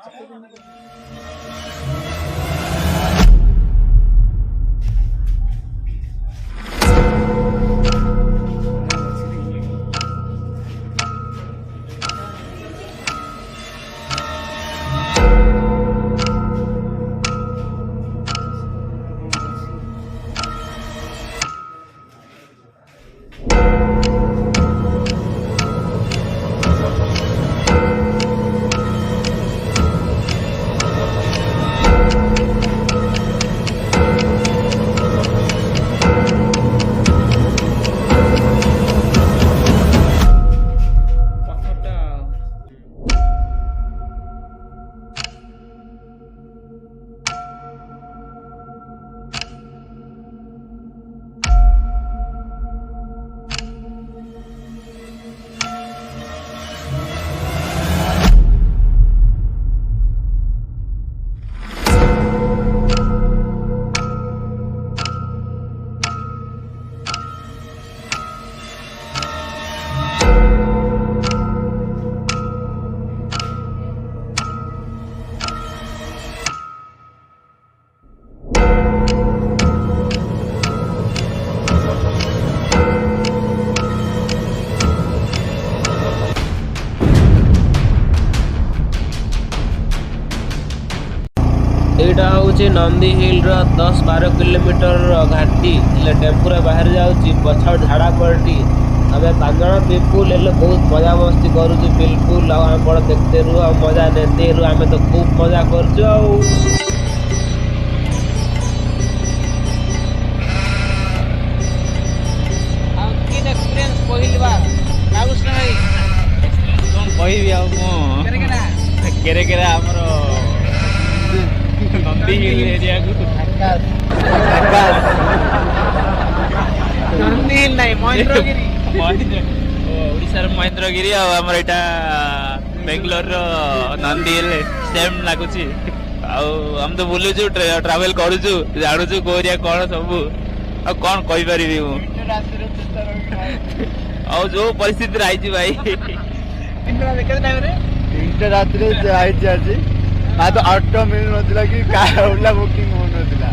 यहाँ हूँ नंदी हिल 10-12 किलोमीटर घाटी टेम्पुरा बाहर जाऊँगी पछड़ झाड़ा पड़ती आम 5 जन पीपुल हेल्ले बहुत मजा मस्ती करूँ बिल्कुल आम बड़ देखते रू आ मजा नेते रू आम तो खूब मजा कर नंदी हिल एरिया नंदी हिल नहीं महेंद्रगिरी ओडिशार महेंद्रगिरी आमर एटा बेंगलोर नंदी हिल सेम लगुच हम तो बुलुचु ट्रावेल करूचु जानूचु को एरिया कौन सब आ कौन कहि परिबी मु आ जो परिस्थिति आइछि भाई तीनटा देखते टाइम रे तीनटा रात रे आइछि आज आ तो ऑटो मिल नथिला कि ओला बुकिंग हो नथिला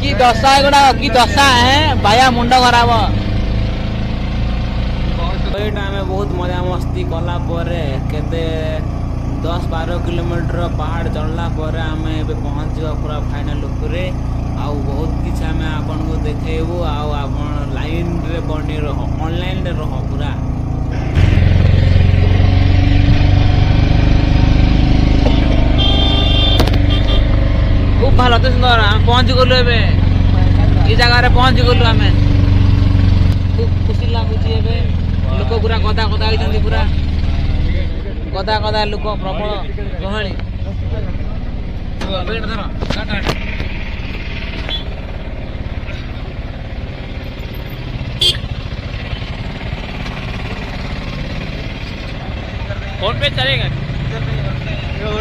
की दशा एगुडा की दशा है बाया मुंडा खराब एटा हमें बहुत मजा मस्ती कला परे केते 10-12 किलोमीटर पहाड़ चढ़ला परे हमें एबे पहुंच जा पूरा फाइनल ऊपर आ बहुत किछ हमें आपन को देखेबो आ आपन लाइन रे बनी रहो ऑनलाइन रे रहो पूरा खूब भल तो सुंदर आम पहुँच गलु ए जगार पहुँच गलु आम खूब खुशी लगुच लोक पूरा गदा गदा होती पूरा गदा गदा लोक प्रबल गहली फोन पे चलेगा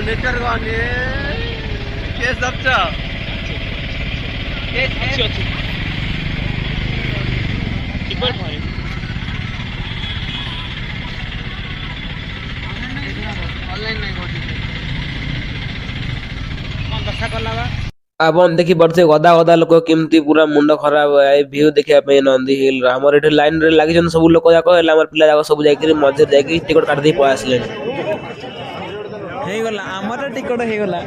नेटवर्क केस दबचा केस अच्छी टिकट मारे ऑनलाइन नहीं होती कौन दशा करलावा आपन देखि पड़ते गदा गदा लोक केमती पूरा मुंड खराब है व्यू देखिया पे नंदी हिल हमर एठी लाइन रे लागि जन सब लोक जाको एला हमर पिला जाको सब जाई के मझे जाई के टिकट काट दे पय आसले हे गला हमर टिकट हे गला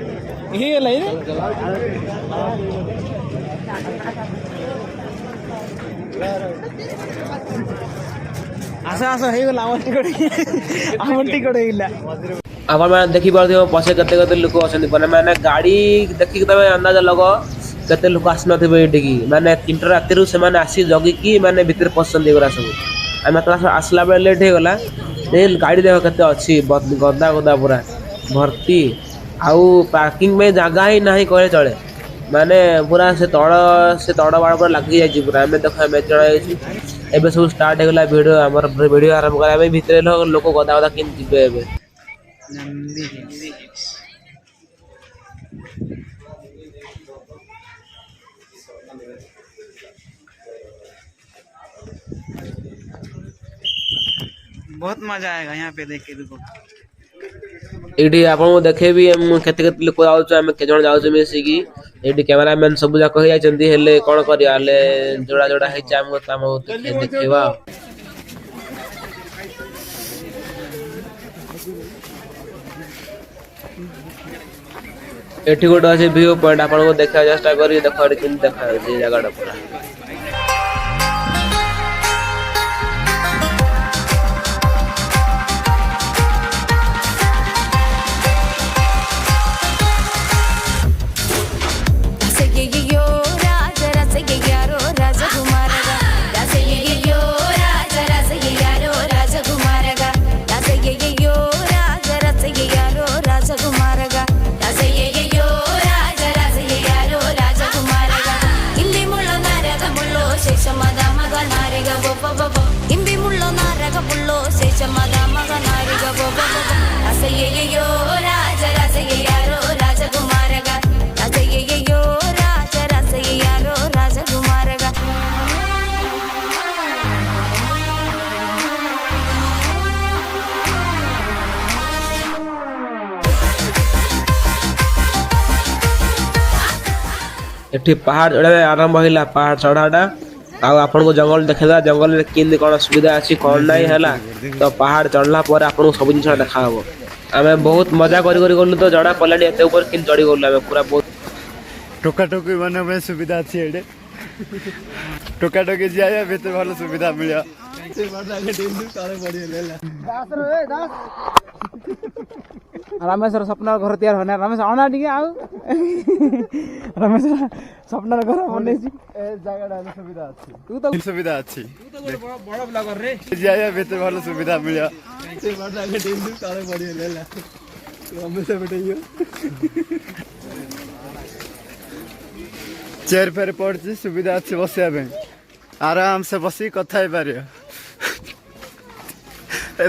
आशा आशा हे गला हमर टिकट हेला अपन मैंने देखी पार्थिव पछे कते लोक अछंती माने गाड़ी देखि तमे अंदाज लगो कते लोक आसी नथिबे एठी माने 3टा राति रु से माने आसी जगी की माने भीतर पसंद गला सब हम क्लास आसला बेले लेट हे गला ए गाड़ी देखो कते अछि गदा गदा पूरा भर्ती आउ पार्किंग में जगह ही नहीं करे चले माने पूरा से तड़ बाड़ पूरा लगी जाई पूरा हमें देखो हमें चढ़ाई एबे सब स्टार्ट हे गला वीडियो हमर वीडियो आरंभ करा हमें भीतर लोक गदा गदा किन जिबे एबे नंदी बहुत मजा आएगा यहाँ पे देख के देखो ये आपको देखेबी केते केते लोक जाउछु आमे के जण जाउछु मिसिकी एठी कैमरामैन सब जाक होई आछंती हेले कोन करिया हेले जोड़ा जोड़ा हेछि हमको तम देखेबा एठी गोटे अछि व्यू पॉइंट आपको देखा चेष्टा करी देखो एठी किन देखा छै जगहटा पूरा एठी पहाड़ चढ़ा आरंभ होइला पहाड़ चढ़ाटा आ आपन को जंगल देखेदा जंगल रे किन कोन सुविधा अछि कोन नाही हला तो पहाड़ चढ़ला पर आपन सब जिन देखा हबो आमे बहुत मजा करी करी गलु तो जड़ा पलाडी एते ऊपर किन चढ़ी गलु आमे पूरा बहुत टोका टोकी बने में सुविधा अछि एडे टोका टोकी जाया बेते भलो सुविधा मिलिया से बड़ा के दिन काले पड़ी लेला दास रे दास रामेश्वर सपना घर तैयार होना रमेश आना ठीक आउ रमेश्वर सपना घर बने छी ए जगह सुविधा अछि तू तो सुविधा अछि तू तो बड़ा ब्लॉगर रे जाया बेते भलो सुविधा मिलिया से बड़ा के दिन काले पड़ी लेला रमेश बेटइयो चेयर पर पड़छि सुविधा अछि बसिया बे आराम से बसी कथा हे पारियो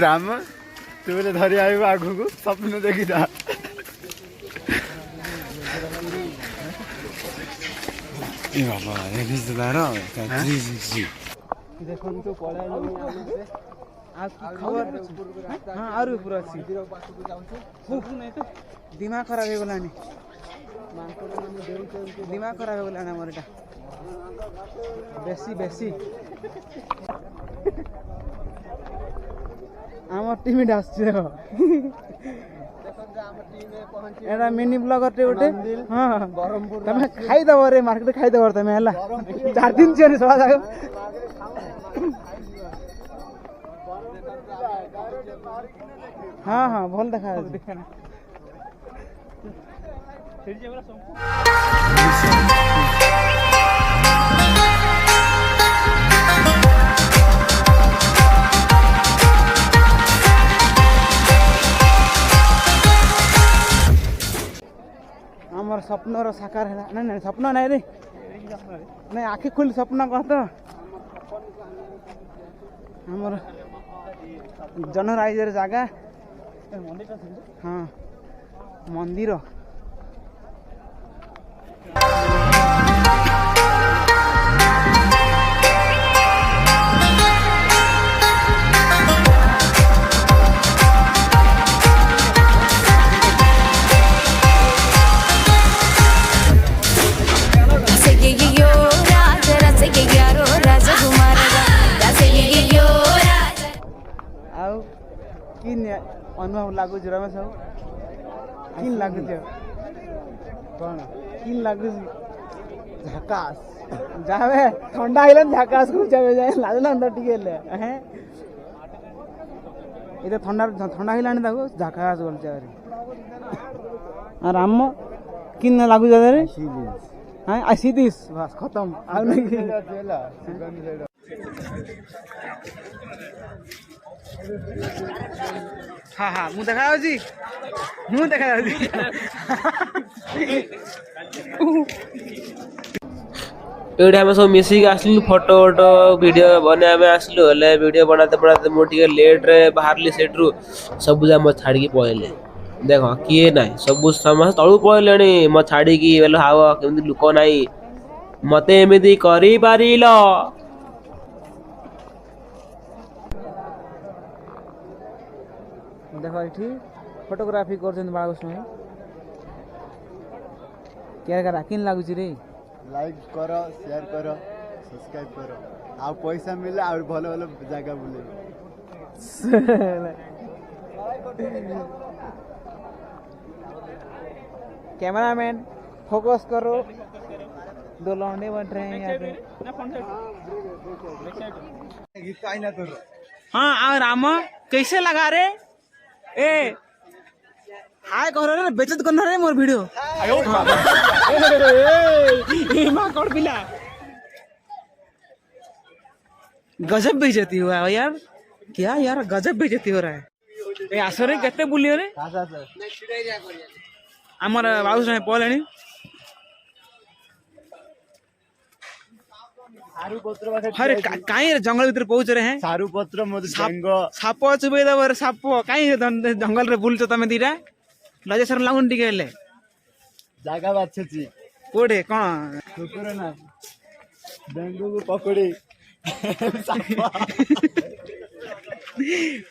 राम तू बोले धरी आइबो आगु को सपन देखि था ए बाबा एनी जदारा जी जी जी देखन तो पळा आज की खबर हां आरु पूरा मंदिर पास को जाउछु नहीं तो दिमाग खराब हो गलानी दिमाग खराब हो गलाना हमरटा बेसी बेसी आम टीम डास देखो एटा मिनी ब्लॉगर टे उठे हां बरहमपुर तमे खाई दबो रे मार्केट खाई दबो तमे हला 4 दिन छे सवा जाग हां हां भल देखा देखना हमर सपनर साकार है नहीं नहीं सपना नहीं रे नहीं आखि खुल सपना कहत हमर जनराइजर जागा हाँ मंदिर अनुभव लागू रमेश बाबू किन लागू कौन किन लागू झकास जावे ठंडा आइलन झकास को जावे जाए लागला अंदर टिके ले हैं इधर ठंडा ठंडा आइलानी ताको झकास बोल जावे और राम किन लागू जावे रे हां आई सी दिस बस खत्म आ नहीं हाँ हाँ मुँह देखा जी मुँह देखा जी एडे हम सब मिसिक आसलु फोटो फोटो वीडियो बने आमे आसलु हले वीडियो बनाते बनाते मो टिके लेट रे बाहरली सेट रु सब जा म छाड़ी के पळेले देखो किए नाही सब समस्त तळु पळेलेनी म छाड़ी की बेलो हाव केमति लुको नाही मते एमिति करी पारिलो देखो एठी फोटोग्राफी कर बाळकृष्ण क्या करा किन लागुची रे लाइक कर शेयर कर सब्सक्राइब कर आ पैसा मिले और भल भल जगह बुले कैमरामैन फोकस करो 2 लौंडे बन रहे हैं यहाँ पे हाँ और राम कैसे लगा रे ए हाय करो रे बेइज्जत करना रे मोर वीडियो ए मां कौन पिला गजब बेइज्जती हुआ है यार क्या यार गजब बेइज्जती हो रहा है ए आसो रे केते बुलियो रे हमर बाबू से पलेनी अरे काई जंगल भीतर पहुंच रहे हैं सारू पत्र मत साप चुबे दबर साप काई जंगल रे बुलछ तमे दीरा लजे सर लागुन टिके हेले जगह बाछी कोडे कोन कुकुर ना डेंगू को पकड़ी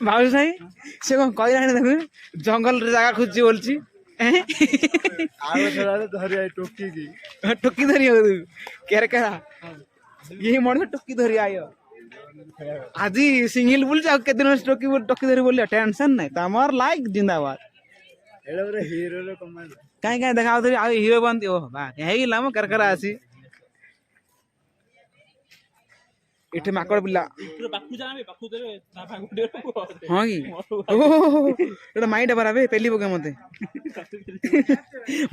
बाबू साई से कोन कहलानी देखु जंगल रे जगह खोजी बोलची आगो थोड़ा धरी आई टोकी की टोकी धरी हो तू केर करा ये मन टोकी धरी आयो आज सिंगल बोल जाओ के दिन टोकी धरी बोलियो टेंशन नहीं तमर लाइक जिंदाबाद एड़ा रे हीरो रे कमाल काई काई देखाओ धरी आ हीरो बनती ओ बा हेई लाम कर आसी इठे माकड़ बिल्ला पाखु जाबे पाखु देबे ना भागु हां की ओ एटा माइंड बराबे पेली बगे मते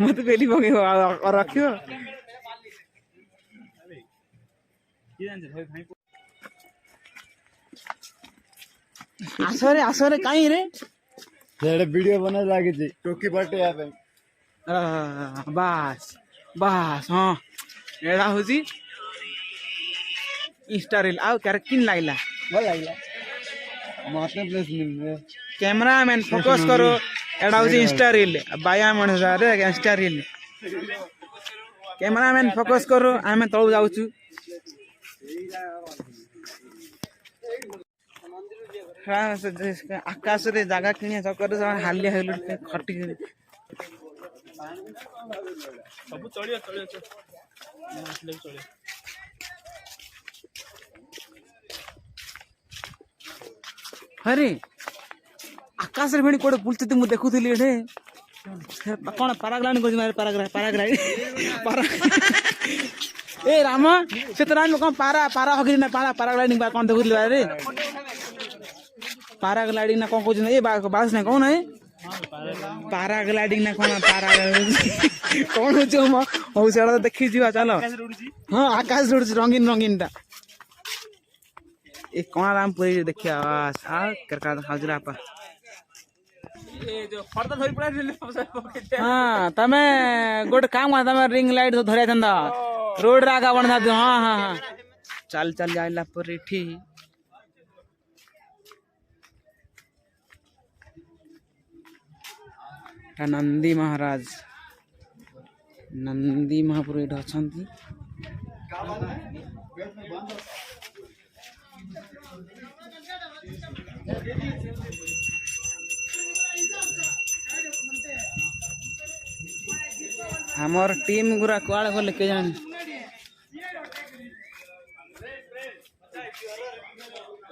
मते पेली बगे और रखियो आसो रे काई रे जेड़े वीडियो बना लागे जी टोकी बटे आ पे बस हां एड़ा होजी इंस्टा रील आउ कर किन लागला भल लागला माते प्लेस मिल कैमरामैन फोकस करो एड़ा होजी इंस्टा रील बाया मन रे इंस्टा रील कैमरामैन फोकस करो आमे तळु जाउछु आकाश रे जागा किने चक्कर हालिया हेलु खटी सब चलियो चलियो अरे आकाश रे भेणी कोडे बुलते मु देखुथली एठे कोन पाराग्लाइडिंग कर मारे पाराग्लाइडिंग ए राम सेतरान कोन पारा हगिरी ना पाराग्लाइडिंग बा कोन देखुथली रे पाराग्लाइडिंग ना कोन कोज ए बास ना कोन है पाराग्लाइडिंग ना कोन कोन हो जो म हो सेडा देखि जीवा चलो हां आकाश उड़छ रंगीन ता ए कोन रामपुरी देखिया आवाज आ करका हाजरा पा ये जो फर्दा धरि पड़ा हां तमे गोटे काम कर तमे रिंग लाइट धरे थंदा रोड रागा बनदा हां हां हां चल जाइला पर इठी नंदी महाराज नंदी महापुर एटा अछंती हमर टीम गुरा कुआड़ गले के जान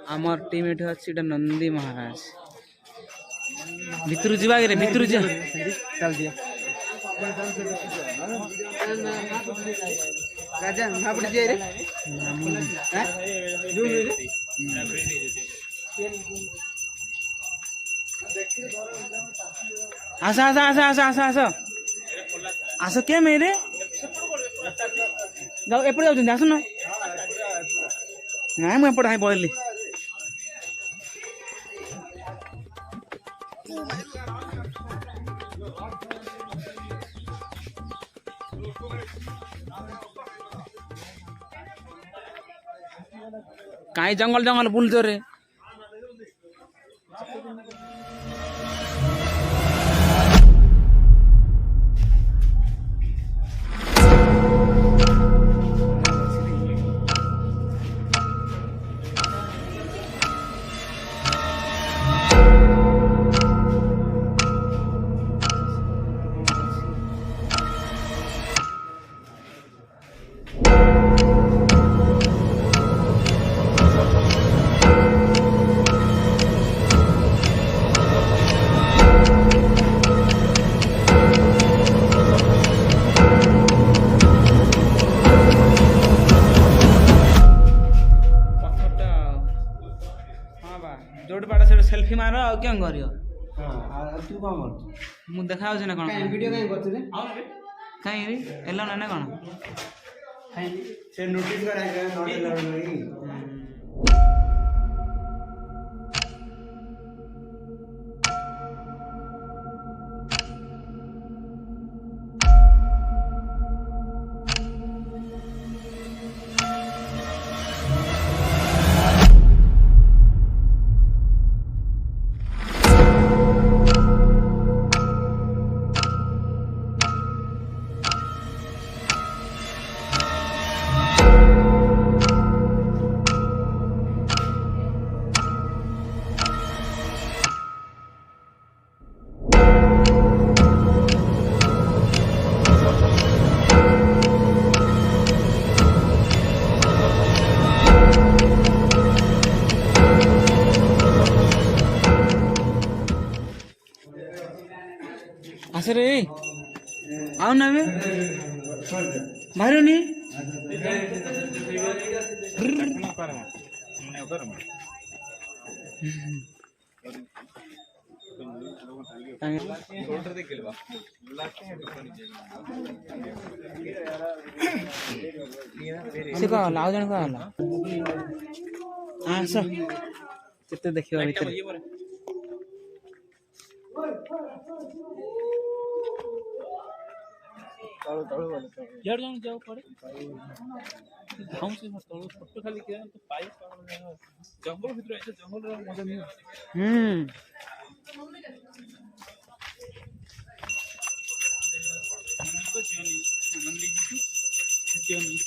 हमर टीम एठ अछि नंदी महाराज भितरु जीवा रे भितरु जा चल दिया राजा भापड़ जे रे हैं आस क्या मेरे जाओ एपड़े जाउछन आसु ना ना मु एपड़े हाय पळली काई जंगल बुलतो रे କାଇଁ କରିବ ତୁ କଣ କରୁଛୁ? ମୁଁ ଦେଖା ଯାଉଛି ନା କଣ ଭିଡ଼ିଓ କାହିଁ କରୁଛୁ ରେ? କାହିଁ ଏଲା ନା କଣ ସେ ନୋଟିସ୍ କରାଇছে ନହେଲେ आस रे आओ ना बे बाहर नहीं से कह लाउ जन कहला आस केते देखिबा भीतर यार जाऊं जाओ पड़े गाँव से तळु फोटो खाली के तो पाई जंगल भीतर ऐसे जंगल रो मजा नहीं को जीवनी आनंद जी जीवनी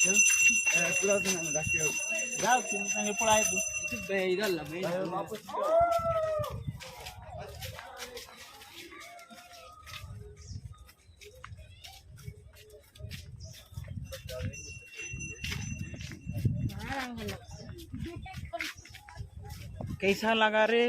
पूरा दिन रखियो जाओ तुम संगे पढ़ाए तो बे इधर लगे वापस कैसा लगा रे